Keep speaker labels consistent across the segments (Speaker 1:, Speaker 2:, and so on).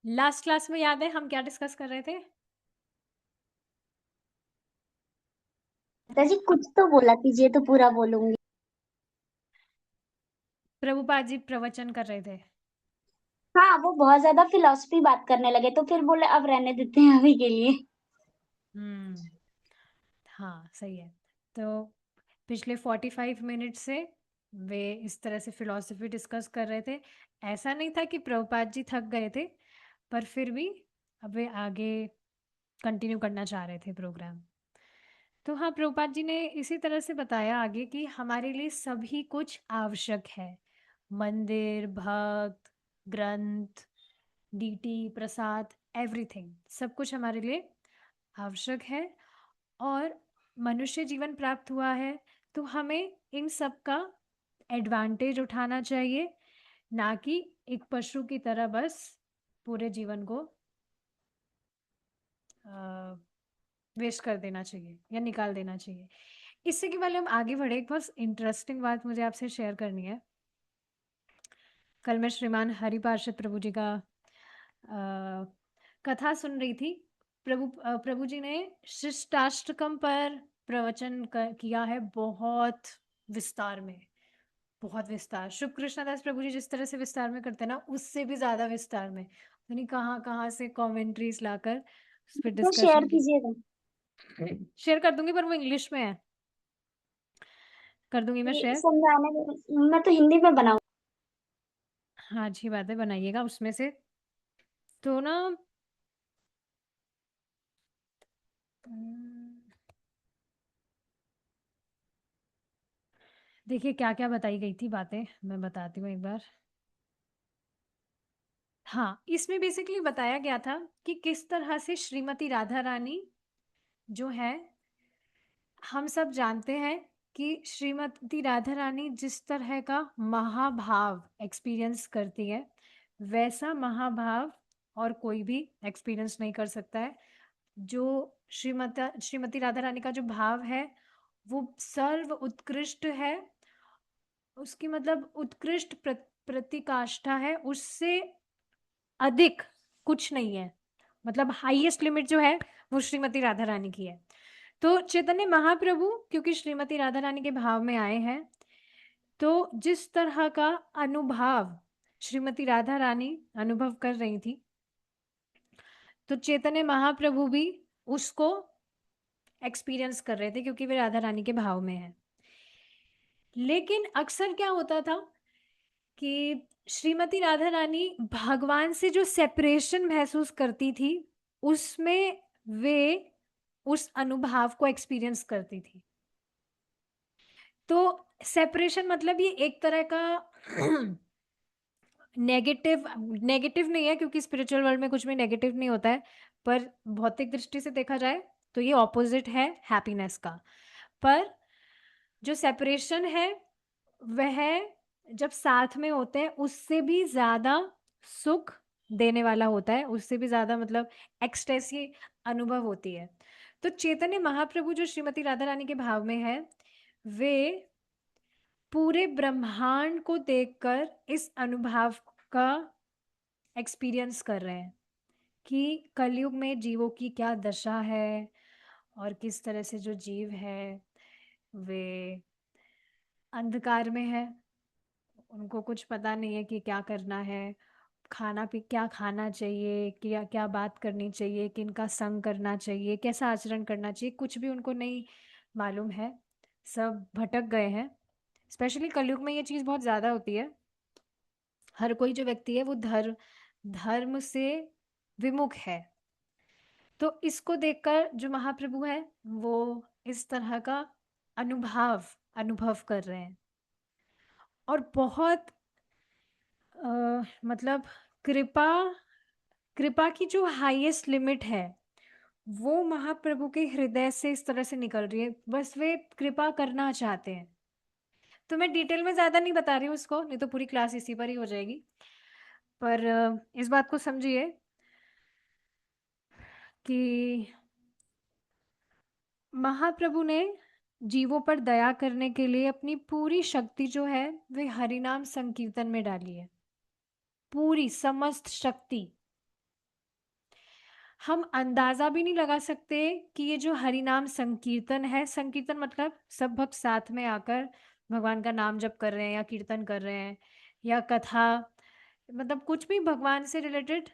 Speaker 1: Last class में याद है हम क्या डिस्कस कर रहे थे?
Speaker 2: जी कुछ तो बोला कीजिए तो पूरा बोलूंगी।
Speaker 1: प्रभुपाद जी प्रवचन कर रहे थे।
Speaker 2: हाँ, वो बहुत ज्यादा फिलॉसफी बात करने लगे तो फिर बोले अब रहने देते हैं अभी के लिए।
Speaker 1: हम्म। हाँ, सही है। तो पिछले 45 मिनट से वे इस तरह से फिलॉसफी डिस्कस कर रहे थे। ऐसा नहीं था कि प्रभुपाद जी थक गए थे, पर फिर भी अब वे आगे कंटिन्यू करना चाह रहे थे प्रोग्राम। तो हाँ, प्रभुपाद जी ने इसी तरह से बताया आगे कि हमारे लिए सभी कुछ आवश्यक है। मंदिर, भक्त, ग्रंथ, डीटी, प्रसाद, एवरीथिंग, सब कुछ हमारे लिए आवश्यक है। और मनुष्य जीवन प्राप्त हुआ है तो हमें इन सब का एडवांटेज उठाना चाहिए, ना कि एक पशु की तरह बस पूरे जीवन को वेस्ट कर देना चाहिए या निकाल देना चाहिए। इससे कि पहले हम आगे बढ़े, एक बहुत इंटरेस्टिंग बात मुझे आपसे शेयर करनी है। कल मैं श्रीमान हरि पार्षद प्रभु जी का कथा सुन रही थी। प्रभु जी ने शिष्टाष्टकम पर प्रवचन किया है, बहुत विस्तार में। बहुत विस्तार, शुभ कृष्णदास प्रभु जी जिस तरह से विस्तार में करते हैं ना, उससे भी ज्यादा विस्तार में। यानी कहाँ कहाँ से कमेंट्रीज लाकर उस पर
Speaker 2: तो शेयर
Speaker 1: डिस्कशन की।
Speaker 2: कीजिएगा।
Speaker 1: शेयर कर दूंगी, पर वो इंग्लिश में है। कर दूंगी मैं
Speaker 2: ये
Speaker 1: शेयर।
Speaker 2: समझाने में मैं तो हिंदी में बनाऊं।
Speaker 1: हाँ, अच्छी बात है, बनाइएगा उसमें से। तो ना देखिए क्या क्या बताई गई थी बातें, मैं बताती हूँ एक बार। हाँ, इसमें बेसिकली बताया गया था कि किस तरह से श्रीमती राधा रानी जो है, हम सब जानते हैं कि श्रीमती राधा रानी जिस तरह का महाभाव एक्सपीरियंस करती है, वैसा महाभाव और कोई भी एक्सपीरियंस नहीं कर सकता है। जो श्रीमती राधा रानी का जो भाव है, वो सर्व उत्कृष्ट है। उसकी मतलब उत्कृष्ट प्रतिकाष्ठा है, उससे अधिक कुछ नहीं है। मतलब हाईएस्ट लिमिट जो है वो श्रीमती राधा रानी की है। तो चैतन्य महाप्रभु क्योंकि श्रीमती राधा रानी के भाव में आए हैं, तो जिस तरह का अनुभव श्रीमती राधा रानी अनुभव कर रही थी, तो चैतन्य महाप्रभु भी उसको एक्सपीरियंस कर रहे थे क्योंकि वे राधा रानी के भाव में हैं। लेकिन अक्सर क्या होता था कि श्रीमती राधा रानी भगवान से जो सेपरेशन महसूस करती थी, उसमें वे उस अनुभव को एक्सपीरियंस करती थी। तो सेपरेशन मतलब ये एक तरह का नेगेटिव नेगेटिव नहीं है, क्योंकि स्पिरिचुअल वर्ल्ड में कुछ भी नेगेटिव नहीं होता है। पर भौतिक दृष्टि से देखा जाए तो ये ऑपोजिट है हैप्पीनेस का। पर जो सेपरेशन है वह जब साथ में होते हैं उससे भी ज्यादा सुख देने वाला होता है, उससे भी ज्यादा मतलब एक्सटेसी अनुभव होती है। तो चैतन्य महाप्रभु जो श्रीमती राधा रानी के भाव में है, वे पूरे ब्रह्मांड को देखकर इस अनुभव का एक्सपीरियंस कर रहे हैं कि कलयुग में जीवों की क्या दशा है, और किस तरह से जो जीव है वे अंधकार में है। उनको कुछ पता नहीं है कि क्या करना है, खाना पी क्या खाना चाहिए, क्या क्या बात करनी चाहिए, किनका संग करना चाहिए, कैसा आचरण करना चाहिए, कुछ भी उनको नहीं मालूम है। सब भटक गए हैं। स्पेशली कलयुग में ये चीज़ बहुत ज़्यादा होती है। हर कोई जो व्यक्ति है वो धर्म से विमुख है। तो इसको देखकर जो महाप्रभु है वो इस तरह का अनुभव अनुभव कर रहे हैं। और बहुत मतलब कृपा कृपा की जो हाईएस्ट लिमिट है वो महाप्रभु के हृदय से इस तरह से निकल रही है, बस वे कृपा करना चाहते हैं। तो मैं डिटेल में ज्यादा नहीं बता रही हूँ उसको, नहीं तो पूरी क्लास इसी पर ही हो जाएगी। पर इस बात को समझिए कि महाप्रभु ने जीवों पर दया करने के लिए अपनी पूरी शक्ति जो है वे हरिनाम संकीर्तन में डाली है। पूरी समस्त शक्ति। हम अंदाजा भी नहीं लगा सकते कि ये जो हरि नाम संकीर्तन है, संकीर्तन मतलब सब भक्त साथ में आकर भगवान का नाम जप कर रहे हैं या कीर्तन कर रहे हैं, या कथा, मतलब कुछ भी भगवान से रिलेटेड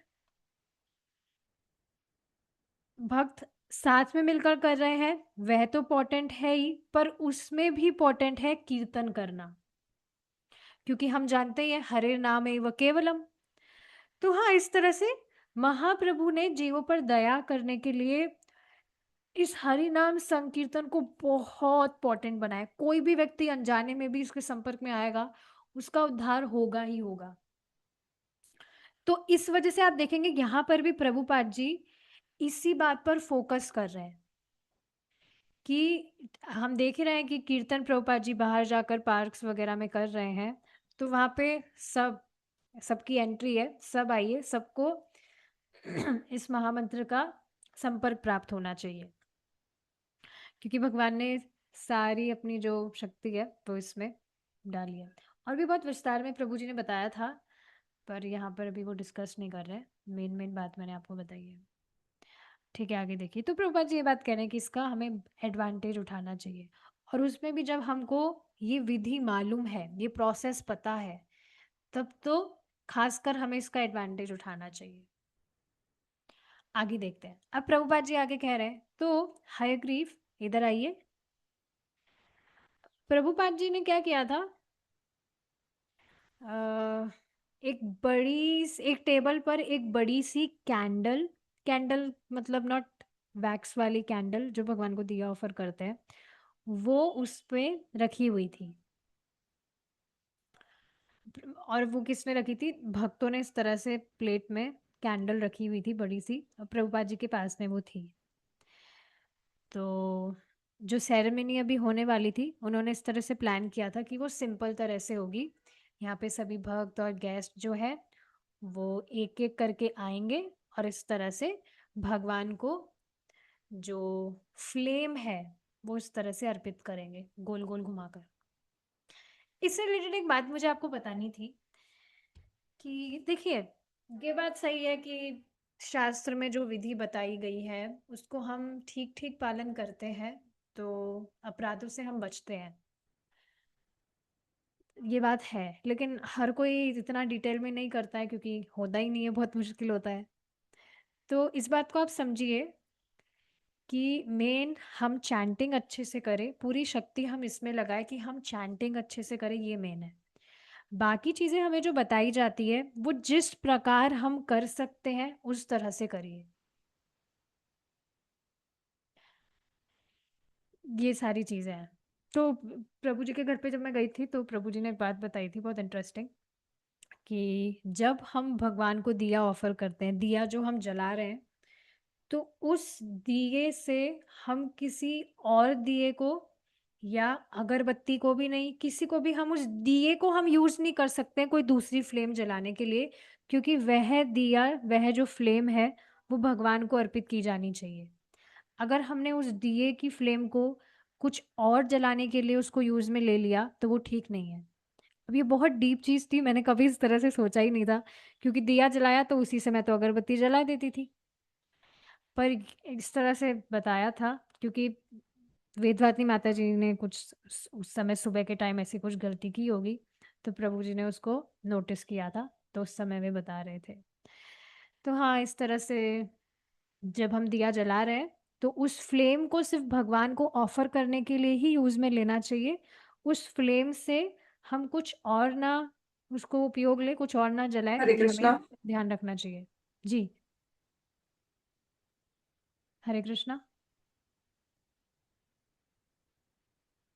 Speaker 1: भक्त साथ में मिलकर कर रहे हैं, वह तो पोटेंट है ही, पर उसमें भी पोटेंट है कीर्तन करना, क्योंकि हम जानते हैं हरे नाम एव केवलम। तो हाँ, इस तरह से महाप्रभु ने जीवों पर दया करने के लिए इस हरि नाम संकीर्तन को बहुत पोटेंट बनाया। कोई भी व्यक्ति अनजाने में भी इसके संपर्क में आएगा, उसका उद्धार होगा ही होगा। तो इस वजह से आप देखेंगे यहाँ पर भी प्रभुपाद जी इसी बात पर फोकस कर रहे हैं कि हम देख ही रहे हैं कि कीर्तन प्रभुपाद जी बाहर जाकर पार्क्स वगैरह में कर रहे हैं, तो वहाँ पे सबकी एंट्री है, सब आइए, सबको इस महामंत्र का संपर्क प्राप्त होना चाहिए, क्योंकि भगवान ने सारी अपनी जो शक्ति है वो इसमें डाली है। और भी बहुत विस्तार में प्रभु जी ने बताया था, पर यहाँ पर अभी वो डिस्कस नहीं कर रहे हैं, मेन मेन बात मैंने आपको बताई है। ठीक है, आगे देखिए। तो प्रभुपाद जी ये बात कह रहे हैं कि इसका हमें एडवांटेज उठाना चाहिए, और उसमें भी जब हमको ये विधि मालूम है, ये प्रोसेस पता है, तब तो खासकर हमें इसका एडवांटेज उठाना चाहिए। आगे देखते हैं। अब प्रभुपाद जी आगे कह रहे हैं, तो हयग्रीव इधर आइए। प्रभुपाद जी ने क्या किया था, अ, एक टेबल पर एक बड़ी सी कैंडल, कैंडल मतलब नॉट वैक्स वाली कैंडल जो भगवान को दिया ऑफर करते हैं, वो उस पे रखी हुई थी। और वो किसने रखी थी, भक्तों ने इस तरह से प्लेट में कैंडल रखी हुई थी बड़ी सी, और प्रभुपाद जी के पास में वो थी। तो जो सेरेमनी अभी होने वाली थी, उन्होंने इस तरह से प्लान किया था कि वो सिंपल तरह से होगी। यहाँ पे सभी भक्त और गेस्ट जो है वो एक एक करके आएंगे, और इस तरह से भगवान को जो फ्लेम है वो इस तरह से अर्पित करेंगे, गोल गोल घुमाकर। इससे रिलेटेड एक बात मुझे आपको बतानी थी कि देखिए, ये बात सही है कि शास्त्र में जो विधि बताई गई है उसको हम ठीक ठीक पालन करते हैं तो अपराधों से हम बचते हैं, ये बात है। लेकिन हर कोई इतना डिटेल में नहीं करता है, क्योंकि होता ही नहीं है, बहुत मुश्किल होता है। तो इस बात को आप समझिए कि मेन हम चैंटिंग अच्छे से करें, पूरी शक्ति हम इसमें लगाएं कि हम चैंटिंग अच्छे से करें, ये मेन है। बाकी चीज़ें हमें जो बताई जाती है वो जिस प्रकार हम कर सकते हैं उस तरह से करिए, ये सारी चीज़ें हैं। तो प्रभु जी के घर पे जब मैं गई थी तो प्रभु जी ने एक बात बताई थी बहुत इंटरेस्टिंग, कि जब हम भगवान को दिया ऑफर करते हैं, दिया जो हम जला रहे हैं, तो उस दिए से हम किसी और दिए को या अगरबत्ती को भी नहीं, किसी को भी, हम उस दिए को हम यूज नहीं कर सकते कोई दूसरी फ्लेम जलाने के लिए, क्योंकि वह दिया, वह जो फ्लेम है वो भगवान को अर्पित की जानी चाहिए। अगर हमने उस दिए की फ्लेम को कुछ और जलाने के लिए उसको यूज में ले लिया तो वो ठीक नहीं है। अब ये बहुत डीप चीज थी, मैंने कभी इस तरह से सोचा ही नहीं था, क्योंकि दिया जलाया तो उसी से मैं तो अगरबत्ती जला देती थी। पर इस तरह से बताया था, क्योंकि वेदवाती माता जी ने कुछ उस समय सुबह के टाइम ऐसी कुछ गलती की होगी, तो प्रभु जी ने उसको नोटिस किया था, तो उस समय वे बता रहे थे। तो हाँ, इस तरह से जब हम दिया जला रहे हैं तो उस फ्लेम को सिर्फ भगवान को ऑफर करने के लिए ही यूज में लेना चाहिए। उस फ्लेम से हम कुछ और ना उसको उपयोग ले, कुछ और ना जलाए,
Speaker 3: हरे
Speaker 1: ये हमें
Speaker 3: कृष्णा।
Speaker 1: ध्यान रखना चाहिए। जी, हरे कृष्णा।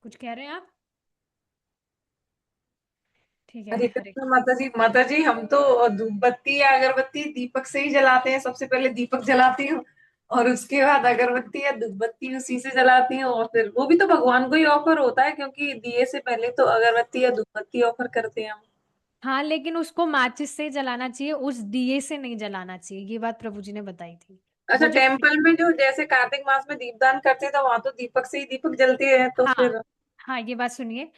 Speaker 1: कुछ कह रहे हैं आप? ठीक है,
Speaker 3: हरे
Speaker 1: हरे।
Speaker 3: कृष्णा माता जी। माता जी, हम तो धूप बत्ती या अगरबत्ती दीपक से ही जलाते हैं। सबसे पहले दीपक जलाती हूँ और उसके बाद अगरबत्ती या धूप बत्ती उसी से जलाती हूँ, और फिर वो भी तो भगवान को ही ऑफर होता है, क्योंकि दिए से पहले तो अगरबत्ती या धूप बत्ती ऑफर करते हैं हम।
Speaker 1: हाँ, लेकिन उसको माचिस से जलाना चाहिए, उस दिए से नहीं जलाना चाहिए, ये बात प्रभु जी ने बताई थी।
Speaker 3: अच्छा,
Speaker 1: वो जो,
Speaker 3: टेम्पल में जो जैसे कार्तिक मास में दीपदान करते हैं तो वहां तो दीपक से ही दीपक जलते हैं, तो
Speaker 1: हाँ
Speaker 3: फिर।
Speaker 1: हाँ, ये बात सुनिए।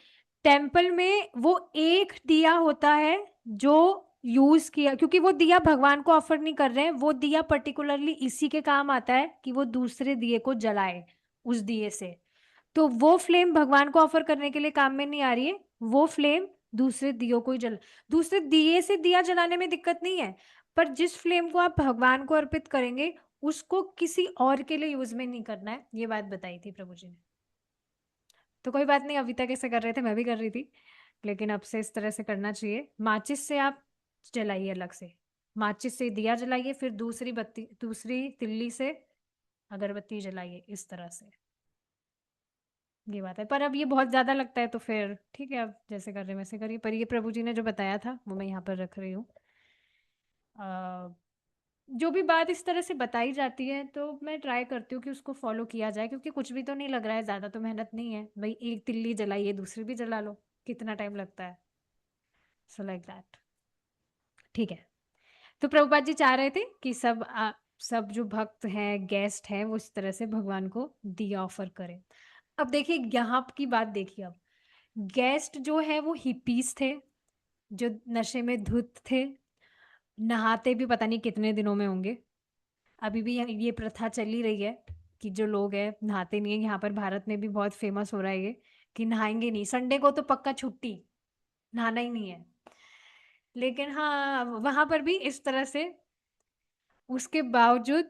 Speaker 1: टेम्पल में वो एक दिया होता है जो यूज किया, क्योंकि वो दिया भगवान को ऑफर नहीं कर रहे हैं, वो दिया पर्टिकुलरली इसी के काम आता है कि वो दूसरे दिए को जलाए उस दिए से। तो वो फ्लेम भगवान को ऑफर करने के लिए काम में नहीं आ रही है, वो फ्लेम दूसरे दियों को ही दूसरे दिए से दिया जलाने में दिक्कत नहीं है, पर जिस फ्लेम को आप भगवान को अर्पित करेंगे उसको किसी और के लिए यूज में नहीं करना है, ये बात बताई थी प्रभु जी ने। तो कोई बात नहीं, अभी तक ऐसे कर रहे थे, मैं भी कर रही थी, लेकिन अब से इस तरह से करना चाहिए। माचिस से आप जलाइए अलग से, माचिस से दिया जलाइए, फिर दूसरी बत्ती, दूसरी तिल्ली से अगरबत्ती जलाइए, इस तरह से। ये बात है, पर अब ये बहुत ज्यादा लगता है तो फिर ठीक है, अब जैसे कर रहे हैं वैसे करिए, पर ये प्रभु जी ने जो बताया था वो मैं यहाँ पर रख रही हूँ। अ, जो भी बात इस तरह से बताई जाती है तो मैं ट्राई करती हूँ कि उसको फॉलो किया जाए, क्योंकि कुछ भी तो नहीं लग रहा है, ज्यादा तो मेहनत नहीं है भाई, एक तिल्ली जलाइए दूसरी भी जला लो, कितना टाइम लगता है। So like that. ठीक है। तो प्रभुपाद जी चाह रहे थे कि सब जो भक्त हैं, गेस्ट हैं, वो इस तरह से भगवान को दिया ऑफर करें। अब देखिए यहाँ की बात देखिए, अब गेस्ट जो है वो हिप्पीज थे, जो नशे में धुत थे, नहाते भी पता नहीं कितने दिनों में होंगे। अभी भी ये प्रथा चली रही है कि जो लोग हैं नहाते नहीं है, यहाँ पर भारत में भी बहुत फेमस हो रहा है ये, कि नहाएंगे नहीं, संडे को तो पक्का छुट्टी, नहाना ही नहीं है। लेकिन हाँ, वहां पर भी इस तरह से, उसके बावजूद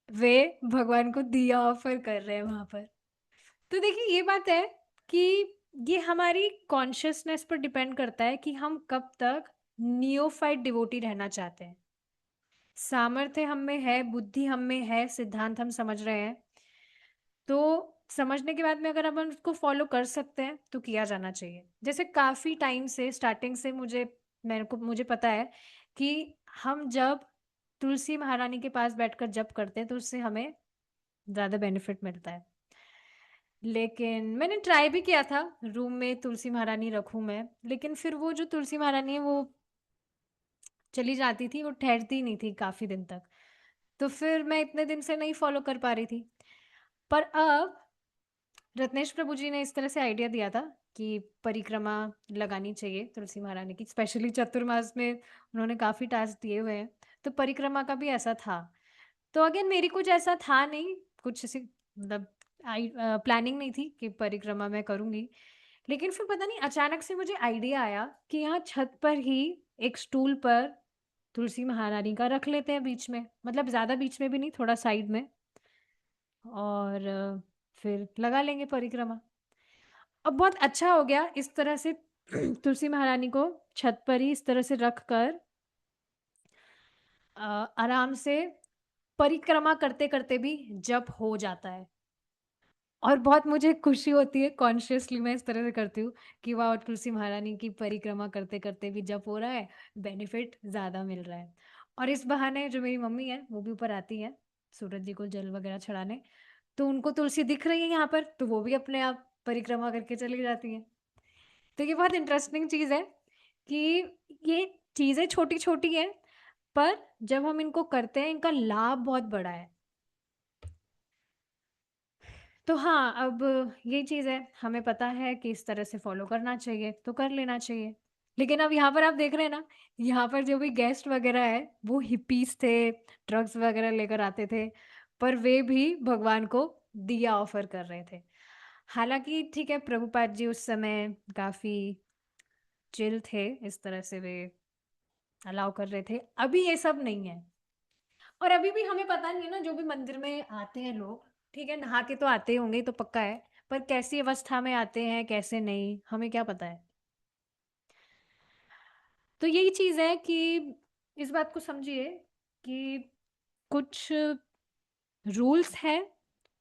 Speaker 1: वे भगवान को दिया ऑफर कर रहे हैं वहां पर। तो देखिए ये बात है कि ये हमारी कॉन्शियसनेस पर डिपेंड करता है कि हम कब तक नियोफाइट डिवोटी रहना चाहते हैं। सामर्थ्य हम में है, बुद्धि हम में है, सिद्धांत हम समझ रहे हैं, तो समझने के बाद में अगर हम उसको फॉलो कर सकते हैं तो किया जाना चाहिए। जैसे काफी टाइम से, स्टार्टिंग से मुझे पता है कि हम जब तुलसी महारानी के पास बैठकर जप करते हैं तो उससे हमें ज्यादा बेनिफिट मिलता है। लेकिन मैंने ट्राई भी किया था रूम में तुलसी महारानी रखूं मैं, लेकिन फिर वो जो तुलसी महारानी है वो चली जाती थी, वो ठहरती नहीं थी काफी दिन तक, तो फिर मैं इतने दिन से नहीं फॉलो कर पा रही थी। पर अब रत्नेश प्रभु जी ने इस तरह से आइडिया दिया था कि परिक्रमा लगानी चाहिए तुलसी महारानी की, स्पेशली चतुर्मास में उन्होंने काफी टास्क दिए हुए हैं, तो परिक्रमा का भी ऐसा था। तो अगेन मेरी कुछ ऐसा था नहीं, कुछ ऐसी मतलब प्लानिंग नहीं थी कि परिक्रमा मैं करूंगी, लेकिन फिर पता नहीं अचानक से मुझे आइडिया आया कि यहाँ छत पर ही एक स्टूल पर तुलसी महारानी का रख लेते हैं बीच में, मतलब ज्यादा बीच में भी नहीं, थोड़ा साइड में, और फिर लगा लेंगे परिक्रमा। अब बहुत अच्छा हो गया इस तरह से तुलसी महारानी को छत पर ही इस तरह से रख कर आराम से परिक्रमा करते करते भी जप हो जाता है। और बहुत मुझे खुशी होती है, कॉन्शियसली मैं इस तरह से करती हूँ कि वाह, तुलसी महारानी की परिक्रमा करते करते भी जप हो रहा है, बेनिफिट ज्यादा मिल रहा है। और इस बहाने जो मेरी मम्मी है वो भी ऊपर आती है सूरज जी को जल वगैरह चढ़ाने, तो उनको तुलसी दिख रही है यहाँ पर, तो वो भी अपने आप परिक्रमा करके चली जाती है। तो ये बहुत इंटरेस्टिंग चीज है कि ये चीजें छोटी छोटी हैं, पर जब हम इनको करते हैं इनका लाभ बहुत बड़ा है। तो हाँ, अब ये चीज है, हमें पता है कि इस तरह से फॉलो करना चाहिए तो कर लेना चाहिए। लेकिन अब यहाँ पर आप देख रहे हैं ना, यहाँ पर जो भी गेस्ट वगैरह है वो हिप्पीज थे, ड्रग्स वगैरह लेकर आते थे, पर वे भी भगवान को दिया ऑफर कर रहे थे। हालांकि ठीक है, प्रभुपाद जी उस समय काफी चिल थे, इस तरह से वे अलाउ कर रहे थे, अभी ये सब नहीं है। और अभी भी हमें पता नहीं है ना, जो भी मंदिर में आते हैं लोग, ठीक है नहा के तो आते ही होंगे, ये तो पक्का है, पर कैसी अवस्था में आते हैं कैसे नहीं, हमें क्या पता है। तो यही चीज है कि इस बात को समझिए कि कुछ रूल्स हैं,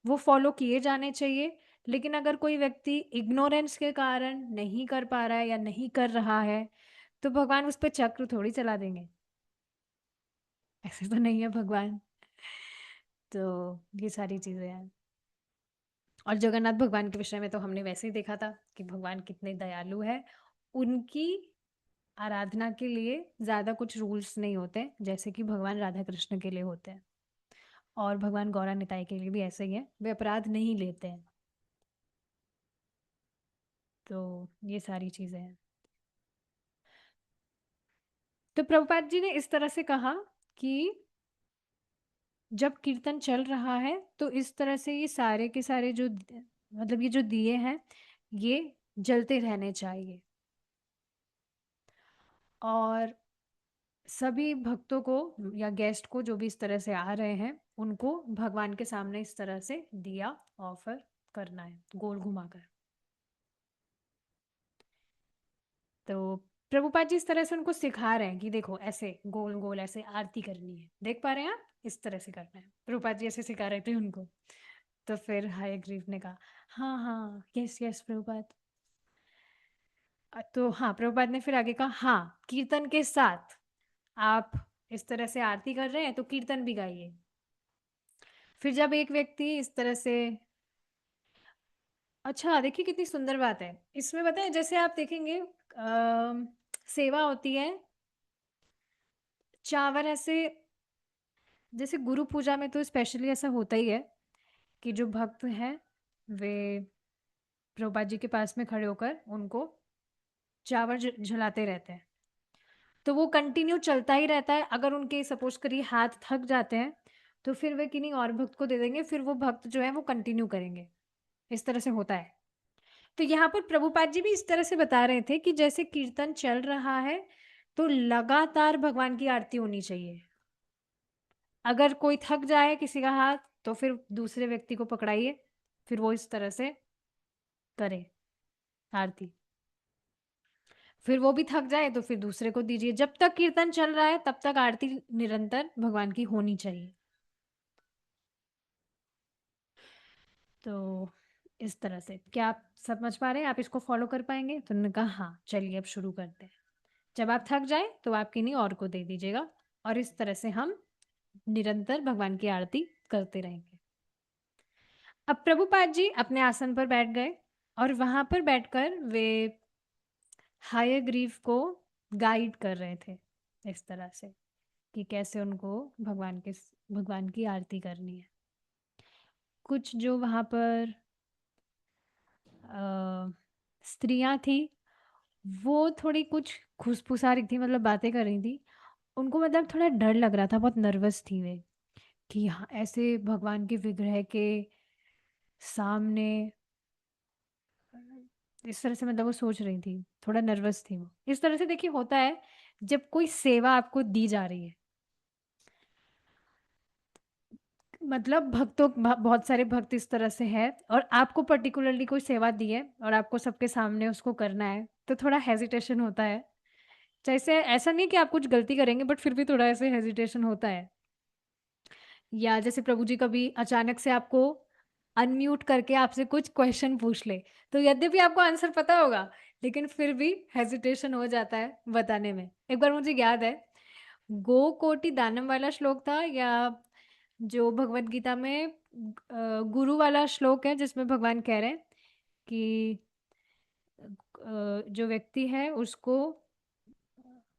Speaker 1: वो फॉलो किए जाने चाहिए, लेकिन अगर कोई व्यक्ति इग्नोरेंस के कारण नहीं कर पा रहा है या नहीं कर रहा है तो भगवान उस पर चक्र थोड़ी चला देंगे, ऐसे तो नहीं है भगवान। तो ये सारी चीजें हैं। और जगन्नाथ भगवान के विषय में तो हमने वैसे ही देखा था कि भगवान कितने दयालु है, उनकी आराधना के लिए ज्यादा कुछ रूल्स नहीं होते जैसे कि भगवान राधा कृष्ण के लिए होते हैं, और भगवान गौरा निताई के लिए भी ऐसे ही है, वे अपराध नहीं लेते हैं। तो ये सारी चीजें हैं। तो प्रभुपाद जी ने इस तरह से कहा कि जब कीर्तन चल रहा है तो इस तरह से ये सारे के सारे जो मतलब ये जो दिए हैं ये जलते रहने चाहिए, और सभी भक्तों को या गेस्ट को जो भी इस तरह से आ रहे हैं उनको भगवान के सामने इस तरह से दिया ऑफर करना है गोल घुमाकर। तो प्रभुपाद जी इस तरह से उनको सिखा रहे हैं कि देखो ऐसे गोल गोल ऐसे आरती करनी है, देख पा रहे हैं आप, इस तरह से करना है। प्रभुपाद जी ऐसे सिखा रहे थे उनको। तो फिर हयग्रीव ने कहा हाँ हाँ यस यस प्रभुपाद। तो हाँ प्रभुपाद ने फिर आगे कहा हाँ कीर्तन के साथ आप इस तरह से आरती कर रहे हैं तो कीर्तन भी गाइए। फिर जब एक व्यक्ति इस तरह से, अच्छा देखिए कितनी सुंदर बात है इसमें, बताएं जैसे आप देखेंगे सेवा होती है, चावर ऐसे, जैसे गुरु पूजा में तो स्पेशली ऐसा होता ही है कि जो भक्त हैं वे प्रभुपाद जी के पास में खड़े होकर उनको चावर झुलाते रहते हैं। तो वो कंटिन्यू चलता ही रहता है। अगर उनके सपोज करिए हाथ थक जाते हैं तो फिर वे किन्हीं और भक्त को दे देंगे, फिर वो भक्त जो है वो कंटिन्यू करेंगे। इस तरह से होता है। तो यहाँ पर प्रभुपाद जी भी इस तरह से बता रहे थे कि जैसे कीर्तन चल रहा है तो लगातार भगवान की आरती होनी चाहिए। अगर कोई थक जाए किसी का हाथ तो फिर दूसरे व्यक्ति को पकड़ाइए, फिर वो इस तरह से करे आरती। फिर वो भी थक जाए तो फिर दूसरे को दीजिए। जब तक कीर्तन चल रहा है तब तक आरती निरंतर भगवान की होनी चाहिए। तो इस तरह से क्या आप समझ पा रहे हैं, आप इसको फॉलो कर पाएंगे? तो उन्होंने कहा हाँ चलिए अब शुरू करते हैं। जब आप थक जाए तो आप किन्हीं और को दे दीजिएगा, और इस तरह से हम निरंतर भगवान की आरती करते रहेंगे। अब प्रभुपाद जी अपने आसन पर बैठ गए और वहां पर बैठकर वे हयग्रीव को गाइड कर रहे थे इस तरह से कि कैसे उनको भगवान की आरती करनी है। कुछ जो वहां पर स्त्रियां थी वो थोड़ी कुछ खुसफुसा रही थी, मतलब बातें कर रही थी। उनको मतलब थोड़ा डर लग रहा था, बहुत नर्वस थी वे कि हाँ ऐसे भगवान के विग्रह के सामने, इस तरह से मतलब वो सोच रही थी, थोड़ा नर्वस थी वो। इस तरह से देखिए होता है जब कोई सेवा आपको दी जा रही है, मतलब बहुत सारे भक्त इस तरह से है और आपको पर्टिकुलरली कोई सेवा दी है और आपको सबके सामने उसको करना है तो थोड़ा हेजिटेशन होता है। जैसे ऐसा नहीं कि आप कुछ गलती करेंगे बट फिर भी थोड़ा ऐसे हेजिटेशन होता है। या जैसे प्रभु जी कभी अचानक से आपको अनम्यूट करके आपसे कुछ क्वेश्चन पूछ ले, तो यद्यपि आपको आंसर पता होगा लेकिन फिर भी हेजिटेशन हो जाता है बताने में। एक बार मुझे याद है गो कोटि दानम वाला श्लोक था, या जो भगवत गीता में गुरु वाला श्लोक है जिसमें भगवान कह रहे हैं कि जो व्यक्ति है उसको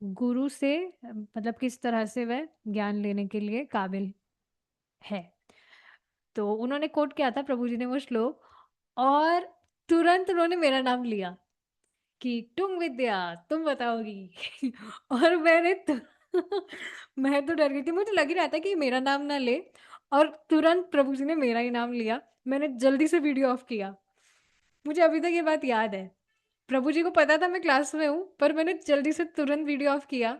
Speaker 1: गुरु से मतलब किस तरह से वह ज्ञान लेने के लिए काबिल है। तो उन्होंने कोट किया था प्रभु जी ने वो श्लोक, और तुरंत उन्होंने मेरा नाम लिया कि तुम विद्या तुम बताओगी और मैं तो डर गई थी, मुझे लग ही रहा था कि मेरा नाम ना ले, और तुरंत प्रभु जी ने मेरा ही नाम लिया। मैंने जल्दी से वीडियो ऑफ किया। मुझे अभी तक ये बात याद है। प्रभु जी को पता था मैं क्लास में हूँ पर मैंने जल्दी से तुरंत वीडियो ऑफ किया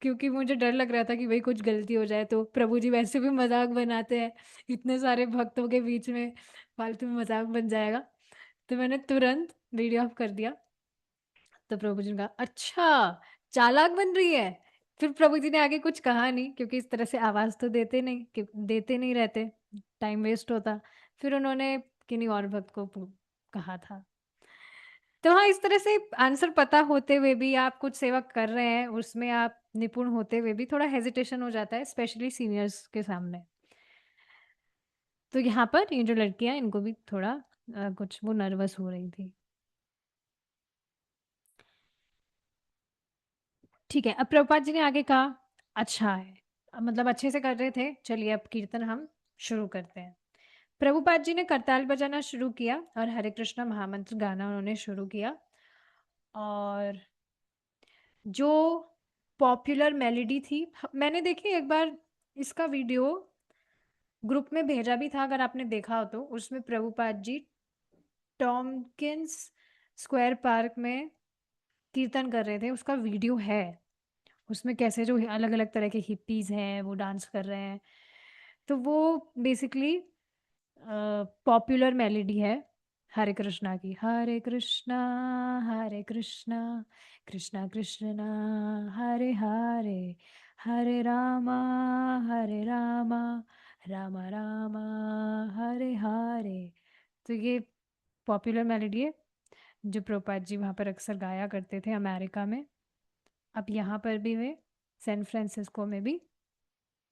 Speaker 1: क्योंकि मुझे डर लग रहा था कि भाई कुछ गलती हो जाए तो प्रभु जी वैसे भी मजाक बनाते हैं इतने सारे भक्तों के बीच में, फालतू में मजाक बन जाएगा। तो मैंने तुरंत वीडियो ऑफ कर दिया। तो प्रभु जी ने कहा अच्छा चालाक बन रही है। फिर प्रभु जी ने आगे कुछ कहा नहीं क्योंकि इस तरह से आवाज तो देते नहीं रहते, टाइम वेस्ट होता। फिर उन्होंने किन्हीं और भक्त को कहा था। तो हाँ इस तरह से आंसर पता होते हुए भी आप कुछ सेवा कर रहे हैं, उसमें आप निपुण होते हुए भी थोड़ा हेजिटेशन हो जाता है स्पेशली सीनियर्स के सामने। तो यहाँ पर ये जो लड़कियां इनको भी थोड़ा कुछ वो नर्वस हो रही थी। ठीक है, अब प्रभुपाद जी ने आगे कहा अच्छा है, मतलब अच्छे से कर रहे थे, चलिए अब कीर्तन हम शुरू करते हैं। प्रभुपाद जी ने करताल बजाना शुरू किया और हरे कृष्णा महामंत्र गाना उन्होंने शुरू किया। और जो पॉपुलर मेलोडी थी। मैंने देखी एक बार इसका वीडियो ग्रुप में भेजा भी था, अगर आपने देखा हो तो। उसमें Prabhupada ji Tompkins square park में कीर्तन कर रहे थे, उसका वीडियो है। उसमें कैसे जो अलग अलग तरह के हिप्पीज हैं वो डांस कर रहे हैं। तो वो बेसिकली पॉपुलर मेलोडी है हरे कृष्णा की। हरे कृष्णा कृष्णा कृष्णा हरे हरे, हरे रामा रामा रामा हरे हरे। तो ये पॉपुलर मेलोडी है जो प्रभुपाद जी वहाँ पर अक्सर गाया करते थे अमेरिका में। अब यहाँ पर भी वे सैन फ्रांसिस्को में भी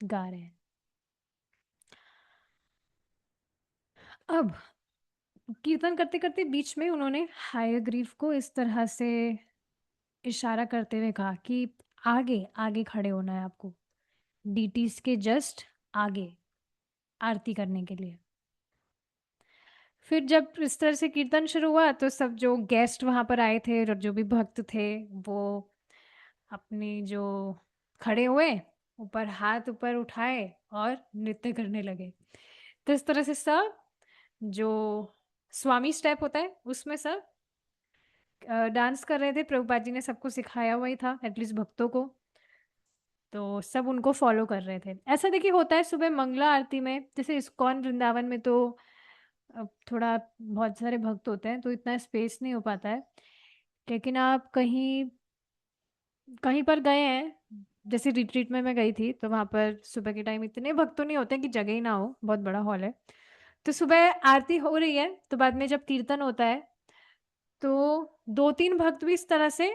Speaker 1: गा रहे हैं। अब कीर्तन करते करते बीच में उन्होंने हायग्रीव को इस तरह से इशारा करते हुए कहा कि आगे आगे खड़े होना है आपको, डीटीज के जस्ट आगे आरती करने के लिए। फिर जब इस तरह से कीर्तन शुरू हुआ तो सब जो गेस्ट वहां पर आए थे और जो भी भक्त थे वो अपनी जो खड़े हुए, ऊपर हाथ ऊपर उठाए और नृत्य करने लगे। तो इस तरह से सब जो स्वामी स्टेप होता है उसमें सब डांस कर रहे थे। प्रभुपाद जी ने सबको सिखाया हुआ ही था, एटलीस्ट भक्तों को, तो सब उनको फॉलो कर रहे थे। ऐसा देखिए होता है सुबह मंगला आरती में, जैसे इस्कॉन वृंदावन में तो थोड़ा बहुत सारे भक्त होते हैं तो इतना स्पेस नहीं हो पाता है। लेकिन आप कहीं कहीं पर गए हैं, जैसे रिट्रीट में मैं गई थी तो वहाँ पर सुबह के टाइम इतने भक्त तो नहीं होते कि जगह ही ना हो, बहुत बड़ा हॉल है। तो सुबह आरती हो रही है तो बाद में जब कीर्तन होता है तो दो तीन भक्त भी इस तरह से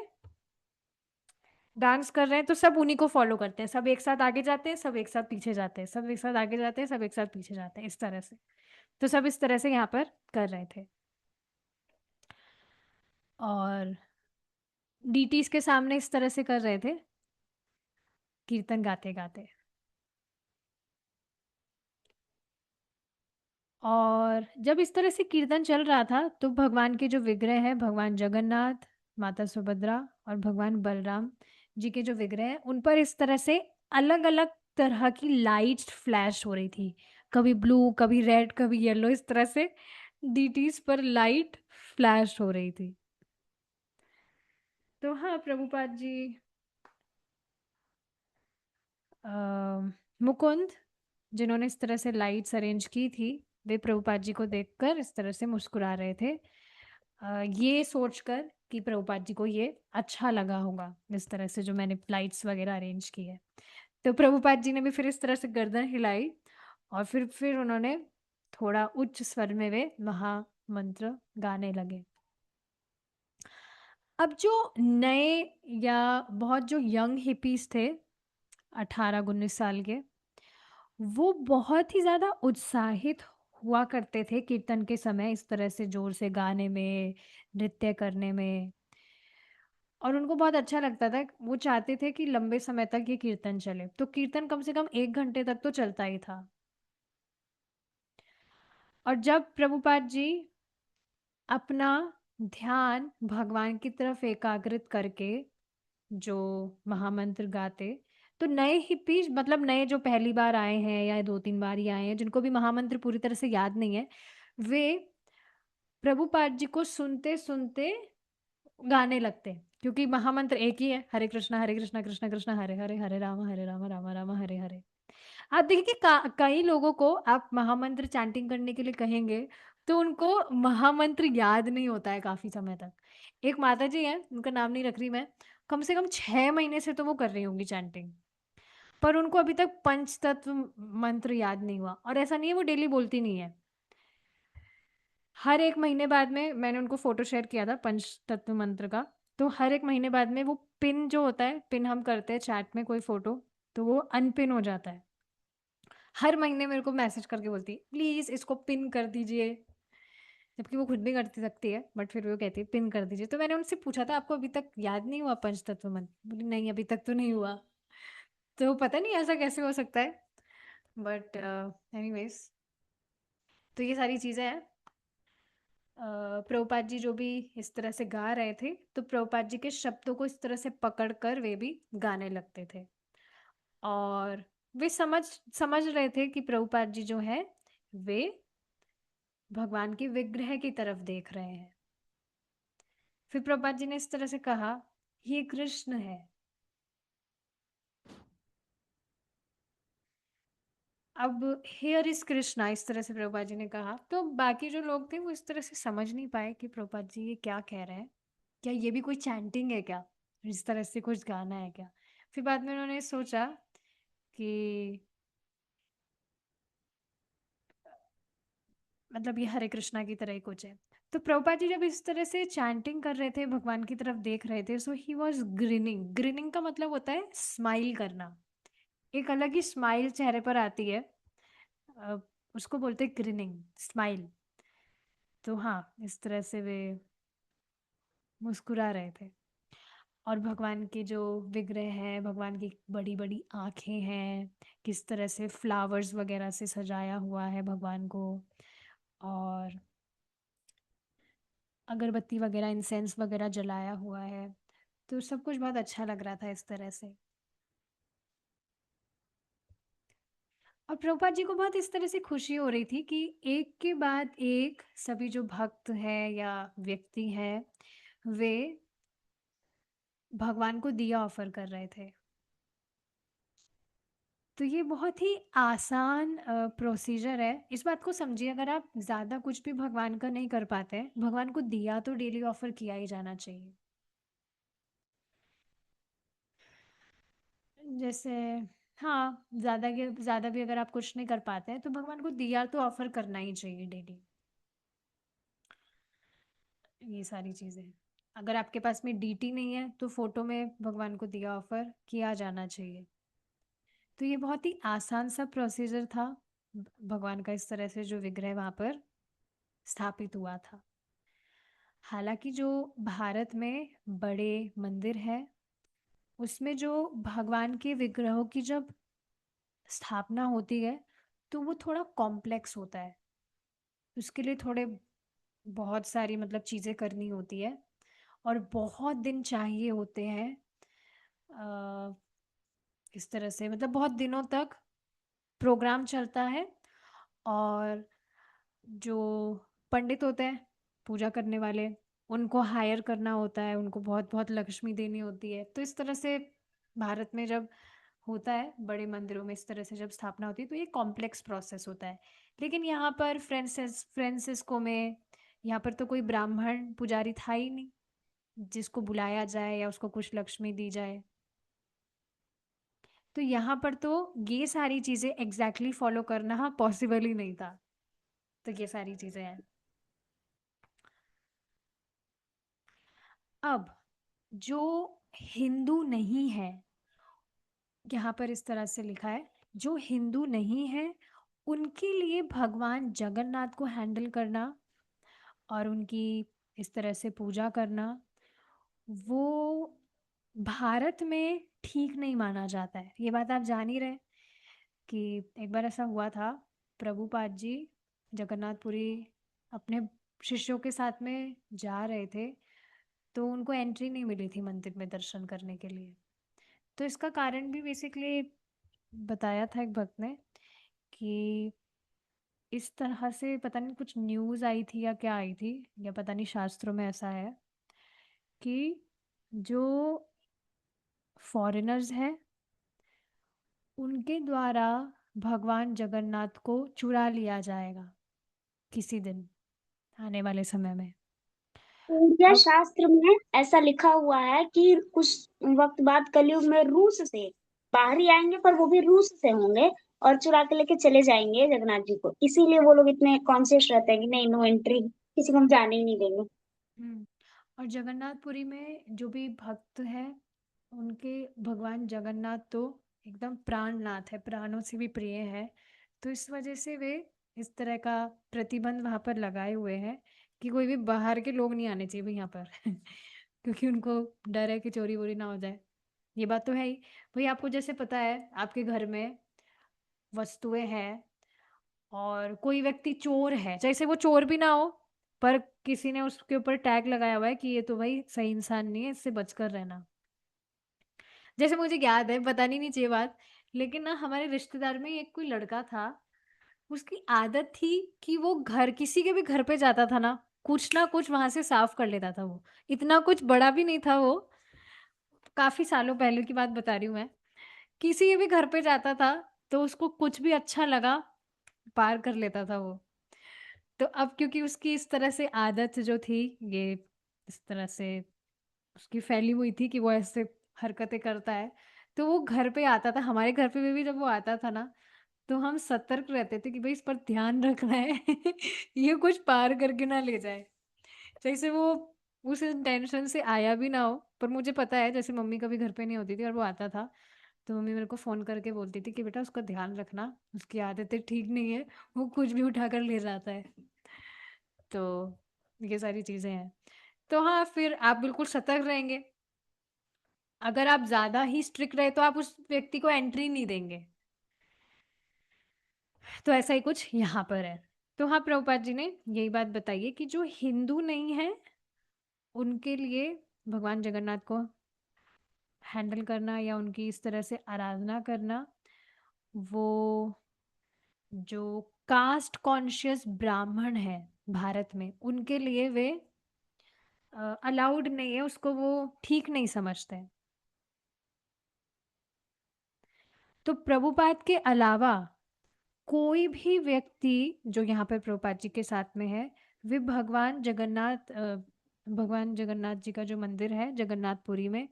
Speaker 1: डांस कर रहे हैं, तो सब उन्हीं को फॉलो करते हैं। सब एक साथ आगे जाते हैं, सब एक साथ पीछे जाते हैं, सब एक साथ आगे जाते हैं, सब एक साथ पीछे जाते हैं, इस तरह से। तो सब इस तरह से यहाँ पर कर रहे थे और डीटीज के सामने इस तरह से कर रहे थे कीर्तन गाते गाते। और जब इस तरह से कीर्तन चल रहा था तो भगवान के जो विग्रह हैं, भगवान जगन्नाथ, माता सुभद्रा और भगवान बलराम जी के जो विग्रह हैं उन पर इस तरह से अलग अलग तरह की लाइट्स फ्लैश हो रही थी। कभी ब्लू, कभी रेड, कभी येलो, इस तरह से डीटीज पर लाइट फ्लैश हो रही थी। तो हाँ, प्रभुपाद जी मुकुंद जिन्होंने इस तरह से लाइट्स अरेंज की थी, वे प्रभुपाद जी को देखकर इस तरह से मुस्कुरा रहे थे, ये सोचकर कि प्रभुपाद जी को ये अच्छा लगा होगा इस तरह से जो मैंने लाइट्स वगैरह अरेंज की है। तो प्रभुपाद जी ने भी फिर इस तरह से गर्दन हिलाई और फिर उन्होंने थोड़ा उच्च स्वर में वे महामंत्र गाने लगे। अब जो नए या बहुत जो यंग हिपीज थे 18-19 साल के, वो बहुत ही ज़्यादा उत्साहित हुआ करते थे कीर्तन के समय, इस तरह से ज़ोर से गाने में, नृत्य करने में। और उनको बहुत अच्छा लगता था, वो चाहते थे कि लंबे समय तक ये कीर्तन चले। तो कीर्तन कम से कम 1 घंटे तक तो चलता ही था। और जब प्रभुपाद जी अपना ध्यान भगवान की तरफ एकाग्रित करके जो महामंत्र गाते, तो नए हिप्पीज, मतलब नए जो पहली बार आए हैं या 2-3 बार ही आए हैं जिनको भी महामंत्र पूरी तरह से याद नहीं है, वे प्रभुपाद जी को सुनते सुनते गाने लगते हैं, क्योंकि महामंत्र एक ही है, हरे कृष्णा कृष्णा कृष्णा हरे हरे, हरे राम राम राम हरे हरे। आप देखिए कि कई लोगों को आप महामंत्र चैंटिंग करने के लिए कहेंगे तो उनको महामंत्र याद नहीं होता है काफी समय तक। एक माता जी हैं, उनका नाम नहीं रख रही मैं, कम से कम 6 महीने से तो वो कर रही होंगी चैंटिंग, पर उनको अभी तक पंच तत्व मंत्र याद नहीं हुआ। और ऐसा नहीं है वो डेली बोलती नहीं है, हर 1 महीने बाद में, मैंने उनको फोटो शेयर किया था पंच तत्व मंत्र का, तो हर 1 महीने बाद में वो पिन जो होता है, पिन हम करते हैं चैट में कोई फोटो, तो वो अनपिन हो जाता है। हर महीने मेरे को मैसेज करके बोलती है प्लीज इसको पिन कर दीजिए, जबकि वो खुद भी करती सकती है, बट फिर भी वो कहती है पिन कर दीजिए। तो मैंने उनसे पूछा था आपको अभी तक याद नहीं हुआ पंच तत्व मंत्र? बोली नहीं अभी तक तो नहीं हुआ। तो पता नहीं ऐसा कैसे हो सकता है, बट एनीवेज, तो ये सारी चीजें हैं। प्रभुपाद जी जो भी इस तरह से गा रहे थे, तो प्रभुपाद जी के शब्दों को इस तरह से पकड़ कर वे भी गाने लगते थे। और वे समझ समझ रहे थे कि प्रभुपाद जी जो है वे भगवान के विग्रह की तरफ देख रहे हैं। फिर प्रभुपाद जी ने इस तरह से कहा, ये कृष्ण है। अब हियर इज कृष्णा, इस तरह से प्रभुपाद जी ने कहा, तो बाकी जो लोग थे वो इस तरह से समझ नहीं पाए कि प्रभुपाद जी ये क्या कह रहे हैं, क्या ये भी कोई चैंटिंग है क्या, इस तरह से कुछ गाना है क्या। फिर बाद में उन्होंने सोचा कि मतलब ये हरे कृष्णा की तरह ही कुछ है। तो प्रभुपाद जी जब इस तरह से चैंटिंग कर रहे थे, भगवान की तरफ देख रहे थे, सो ही वॉज ग्रिनिंग। ग्रिनिंग का मतलब होता है स्माइल करना, एक अलग ही स्माइल चेहरे पर आती है। अ, उसको बोलते हैं ग्रिनिंग स्माइल। तो हाँ, इस तरह से वे मुस्कुरा रहे थे। और भगवान के जो विग्रह हैं, भगवान की बड़ी बड़ी आंखें हैं, किस तरह से फ्लावर्स वगैरह से सजाया हुआ है भगवान को, और अगरबत्ती वगैरह इंसेंस वगैरह जलाया हुआ है। तो सब कुछ बहुत अच्छा लग रहा था इस तरह से। और प्रभुपाद जी को बहुत इस तरह से खुशी हो रही थी कि एक के बाद एक सभी जो भक्त हैं या व्यक्ति हैं, वे भगवान को दिया ऑफर कर रहे थे। तो ये बहुत ही आसान प्रोसीजर है। इस बात को समझिए, अगर आप ज़्यादा कुछ भी भगवान का नहीं कर पाते हैं, भगवान को दिया तो डेली ऑफर किया ही जाना चाहिए। जैसे हाँ, ज़्यादा भी अगर आप कुछ नहीं कर पाते हैं तो भगवान को दिया तो ऑफर करना ही चाहिए डेली। ये सारी चीज़ें, अगर आपके पास में डीटी नहीं है तो फोटो में भगवान को दिया ऑफर किया जाना चाहिए। तो ये बहुत ही आसान सा प्रोसीजर था भगवान का इस तरह से जो विग्रह वहाँ पर स्थापित हुआ था। हालांकि जो भारत में बड़े मंदिर हैं, उसमें जो भगवान के विग्रहों की जब स्थापना होती है तो वो थोड़ा कॉम्प्लेक्स होता है। उसके लिए थोड़े बहुत सारी मतलब चीज़ें करनी होती है और बहुत दिन चाहिए होते हैं। अ, इस तरह से मतलब बहुत दिनों तक प्रोग्राम चलता है, और जो पंडित होते हैं पूजा करने वाले, उनको हायर करना होता है, उनको बहुत बहुत लक्ष्मी देनी होती है। तो इस तरह से भारत में जब होता है बड़े मंदिरों में इस तरह से जब स्थापना होती है तो ये कॉम्प्लेक्स प्रोसेस होता है। लेकिन यहाँ पर फ्रांसिस्को में यहाँ पर तो कोई ब्राह्मण पुजारी था ही नहीं जिसको बुलाया जाए या उसको कुछ लक्ष्मी दी जाए। तो यहाँ पर तो ये सारी चीज़ें एग्जैक्टली फॉलो करना पॉसिबल ही नहीं था। तो ये सारी चीज़ें हैं। अब जो हिंदू नहीं है, यहाँ पर इस तरह से लिखा है, जो हिंदू नहीं है उनके लिए भगवान जगन्नाथ को हैंडल करना और उनकी इस तरह से पूजा करना, वो भारत में ठीक नहीं माना जाता है। ये बात आप जान ही रहे कि एक बार ऐसा हुआ था, प्रभुपाद जी जगन्नाथपुरी अपने शिष्यों के साथ में जा रहे थे, तो उनको एंट्री नहीं मिली थी मंदिर में दर्शन करने के लिए। तो इसका कारण भी बेसिकली बताया था एक भक्त ने कि इस तरह से पता नहीं कुछ न्यूज़ आई थी या क्या आई थी, या पता नहीं शास्त्रों में ऐसा है कि जो फॉरेनर्स हैं उनके द्वारा भगवान जगन्नाथ को चुरा लिया जाएगा किसी दिन आने वाले समय में।
Speaker 2: पूर्व
Speaker 1: अब
Speaker 2: शास्त्र में ऐसा लिखा हुआ है कि कुछ वक्त बाद कलयुग में रूस से बाहरी आएंगे, पर वो भी रूस से होंगे और चुरा के लेके चले जाएंगे जगन्नाथ जी को। इसीलिए वो लोग इतने कॉन्शियस रहते हैं कि नहीं, नो एंट्री, किसी को हम जाने ही नहीं देंगे।
Speaker 1: हम्म, और जगन्नाथपुरी में जो भी भक्त हैं उनके भगवान जगन्नाथ तो एकदम प्राणनाथ है, प्राणों से भी प्रिय है। तो इस वजह से वे इस तरह का प्रतिबंध वहाँ पर लगाए हुए हैं कि कोई भी बाहर के लोग नहीं आने चाहिए भाई यहाँ पर क्योंकि उनको डर है कि चोरी वोरी ना हो जाए। ये बात तो है ही। भाई आपको जैसे पता है आपके घर में वस्तुएं हैं और कोई व्यक्ति चोर है, जैसे वो चोर भी ना हो पर किसी ने उसके ऊपर टैग लगाया हुआ है कि ये तो भाई सही इंसान नहीं है, इससे बचकर रहना। जैसे मुझे याद है, बतानी नहीं चाहिए बात, लेकिन ना हमारे रिश्तेदार में एक कोई लड़का था, उसकी आदत थी कि वो घर, किसी के भी घर पे जाता था ना कुछ वहां से साफ कर लेता था वो। इतना कुछ बड़ा भी नहीं था वो, काफी सालों पहले की बात बता रही हूँ मैं। किसी के भी घर पे जाता था तो उसको कुछ भी अच्छा लगा, पार कर लेता था वो। तो अब क्योंकि उसकी इस तरह से आदत जो थी, ये इस तरह से उसकी फैली हुई थी कि वो ऐसे हरकतें करता है, तो वो घर पे आता था, हमारे घर पे भी जब वो आता था ना, तो हम सतर्क रहते थे कि भाई इस पर ध्यान रखना है ये कुछ पार करके ना ले जाए। जैसे वो उस इंटेंशन से आया भी ना हो, पर मुझे पता है, जैसे मम्मी कभी घर पे नहीं होती थी और वो आता था, तो मम्मी मेरे को फ़ोन करके बोलती थी कि बेटा उसका ध्यान रखना, उसकी आदतें ठीक नहीं है, वो कुछ भी उठा कर ले जाता है। तो ये सारी चीज़ें हैं। तो हाँ, फिर आप बिल्कुल सतर्क रहेंगे। अगर आप ज़्यादा ही स्ट्रिक्ट रहे तो आप उस व्यक्ति को एंट्री नहीं देंगे। तो ऐसा ही कुछ यहाँ पर है। तो हाँ, प्रभुपाद जी ने यही बात बताई है कि जो हिंदू नहीं है, उनके लिए भगवान जगन्नाथ को हैंडल करना या उनकी इस तरह से आराधना करना, वो जो कास्ट कॉन्शियस ब्राह्मण है भारत में, उनके लिए वे अलाउड नहीं है, उसको वो ठीक नहीं समझते हैं। तो प्रभुपाद के अलावा कोई भी व्यक्ति जो यहाँ पर प्रभुपाद जी के साथ में है, वे भगवान जगन्नाथ जी का जो मंदिर है जगन्नाथपुरी में,